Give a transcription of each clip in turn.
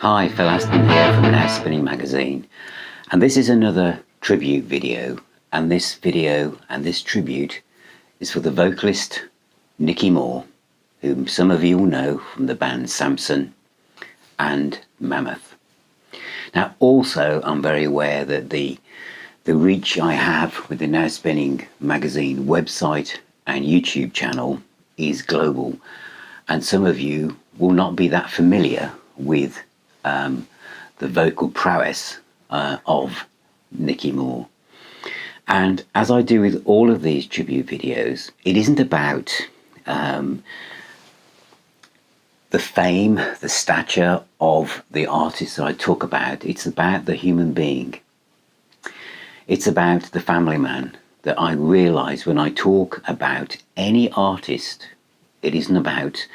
Hi, Phil Aston here from Now Spinning magazine, and this is another tribute video, and this video and this tribute is for the vocalist Nicky Moore, whom some of you will know from the band Samson and Mammoth. Now also I'm very aware that the reach I have with the Now Spinning magazine website and YouTube channel is global, and some of you will not be that familiar with the vocal prowess of Nicky Moore. And as I do with all of these tribute videos, it isn't about the fame, the stature of the artist that I talk about. It's about the human being. It's about the family man that I realise when I talk about any artist. It isn't about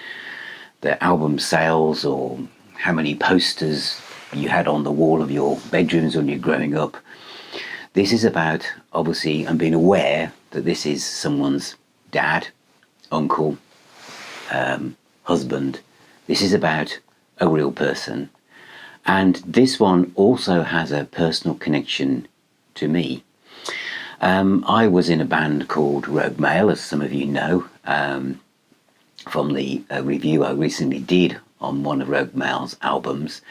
the album sales or how many posters you had on the wall of your bedrooms when you're growing up. This is about, obviously, and being aware that this is someone's dad, uncle, husband. This is about a real person. And this one also has a personal connection to me. I was in a band called Rogue Male, as some of you know, from the review I recently did on one of Rogue Male's albums.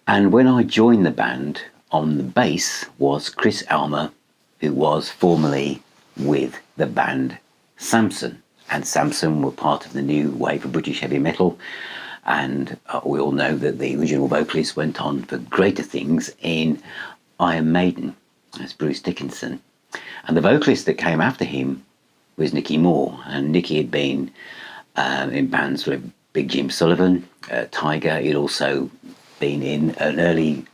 And when I joined the band, on the bass was Chris Alymer, who was formerly with the band Samson. And Samson were part of the new wave of British heavy metal. And we all know that the original vocalist went on for greater things in Iron Maiden, as Bruce Dickinson. And the vocalist that came after him was Nicky Moore. And Nicky had been in bands with Big Jim Sullivan, Tiger. He'd also been in an early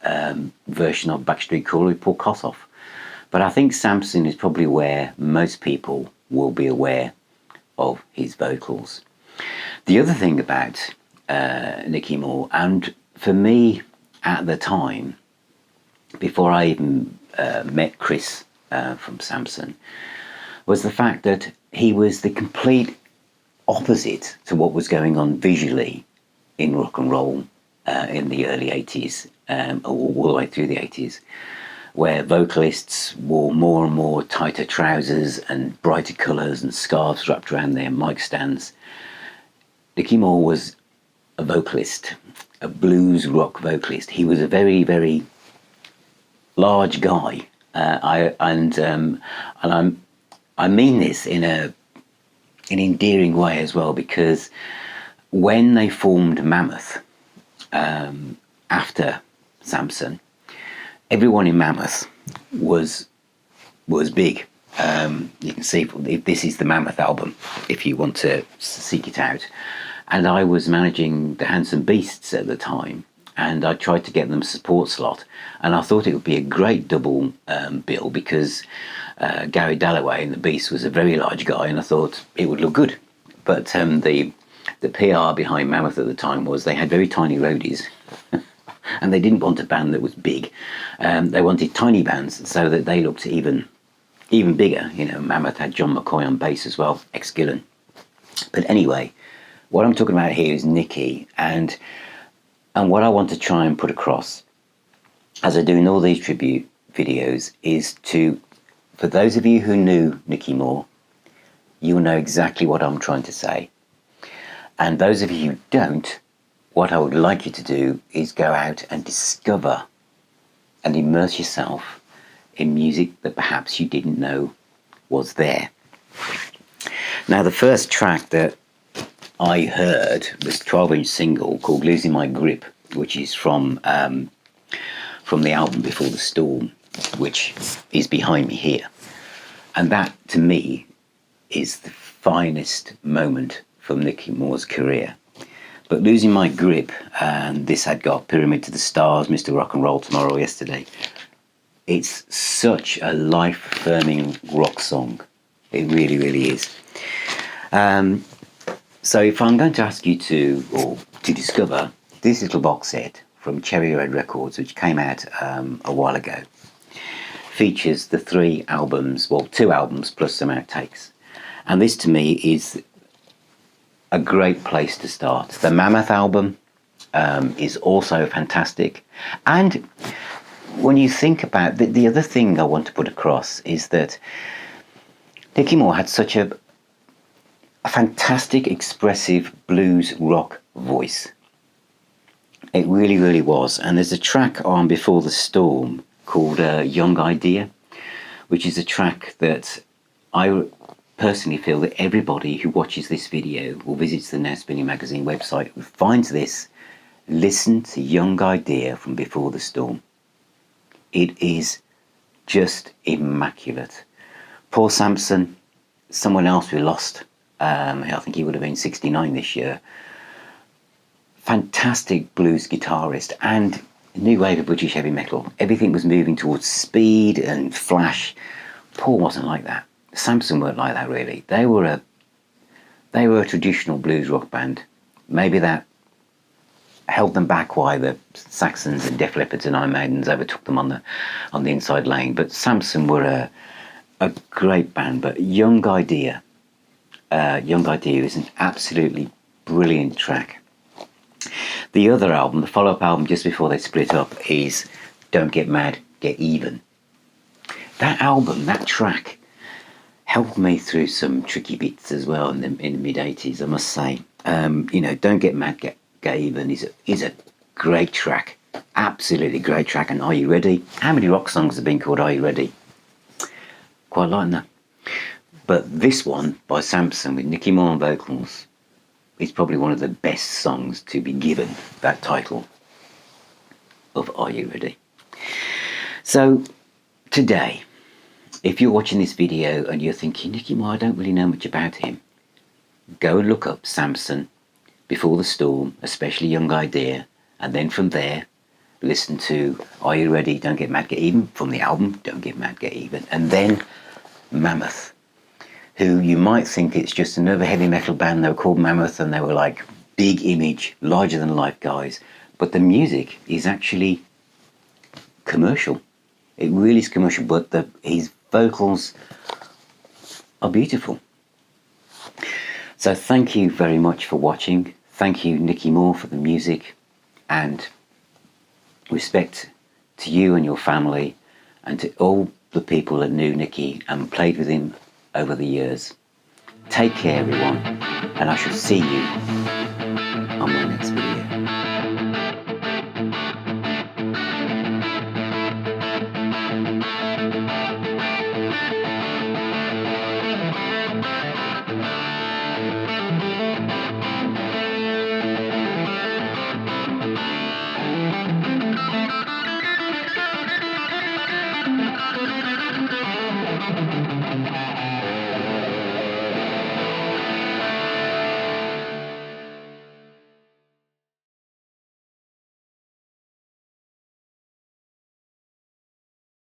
version of Backstreet Cooler with Paul Kossoff. But I think Samson is probably where most people will be aware of his vocals. The other thing about Nicky Moore, and for me at the time, before I even met Chris from Samson, was the fact that he was the complete opposite to what was going on visually in rock and roll in the early 80s, all the way through the 80s, where vocalists wore more and more tighter trousers and brighter colours and scarves wrapped around their mic stands. Nicky Moore was a vocalist, a blues rock vocalist. He was a very, very large guy, I mean this in an endearing way as well, because when they formed Mammoth after Samson, everyone in Mammoth was big. You can see this is the Mammoth album if you want to seek it out. And I was managing the Handsome Beasts at the time, and I tried to get them a support slot, and I thought it would be a great double bill, because Gary Dalloway in the Beast was a very large guy, and I thought it would look good. But the PR behind Mammoth at the time was they had very tiny roadies and they didn't want a band that was big. They wanted tiny bands so that they looked even bigger. You know, Mammoth had John McCoy on bass as well, ex-Gillan. But anyway, what I'm talking about here is Nicky, and what I want to try and put across, as I do in all these tribute videos, is to, for those of you who knew Nicky Moore, you'll know exactly what I'm trying to say. And those of you who don't, what I would like you to do is go out and discover and immerse yourself in music that perhaps you didn't know was there. Now, the first track that I heard was a 12-inch single called Losing My Grip, which is from the album Before the Storm, which is behind me here. And that, to me, is the finest moment from Nicky Moore's career. But Losing My Grip, and this had got Pyramid to the Stars, Mr. Rock and Roll Tomorrow yesterday. It's such a life-affirming rock song. It really, really is. So if I'm going to ask you to discover this little box set from Cherry Red Records, which came out a while ago, features the 3 albums, well, 2 albums plus some outtakes. And this to me is a great place to start. The Mammoth album, is also fantastic. And when you think about the other thing I want to put across is that Nicky Moore had such a fantastic, expressive blues rock voice. It really, really was. And there's a track on Before the Storm called Young Idea, which is a track that I personally feel that everybody who watches this video or visits the Now Spinning Magazine website who finds this, listen to Young Idea from Before the Storm. It is just immaculate. Poor Samson, someone else we lost, I think he would have been 69 this year. Fantastic blues guitarist and new wave of British heavy metal. Everything was moving towards speed and flash. Paul wasn't like that. Samson weren't like that really. They were a traditional blues rock band. Maybe that held them back while the Saxons and Def Leppards and Iron Maidens overtook them on the inside lane. But Samson were a great band. But Young Idea is an absolutely brilliant track. The other album, the follow-up album just before they split up, is Don't Get Mad, Get Even. That album, that track, helped me through some tricky bits as well in the mid-80s, I must say. Don't Get Mad, Get Even is a great track. Absolutely great track. And Are You Ready? How many rock songs have been called Are You Ready? Quite like that. But this one by Samson with Nicky Moore on vocals is probably one of the best songs to be given that title of Are You Ready? So today, if you're watching this video and you're thinking, Nicky Moore, I don't really know much about him, go and look up Samson, Before the Storm, especially Young Idea, and then from there, listen to Are You Ready? Don't Get Mad, Get Even from the album Don't Get Mad, Get Even, and then Mammoth, who you might think it's just another heavy metal band. They were called Mammoth and they were like big image, larger than life guys. But the music is actually commercial. It really is commercial, but his vocals are beautiful. So thank you very much for watching. Thank you, Nicky Moore, for the music, and respect to you and your family and to all the people that knew Nicky and played with him over the years. Take care, everyone, and I shall see you on my next video.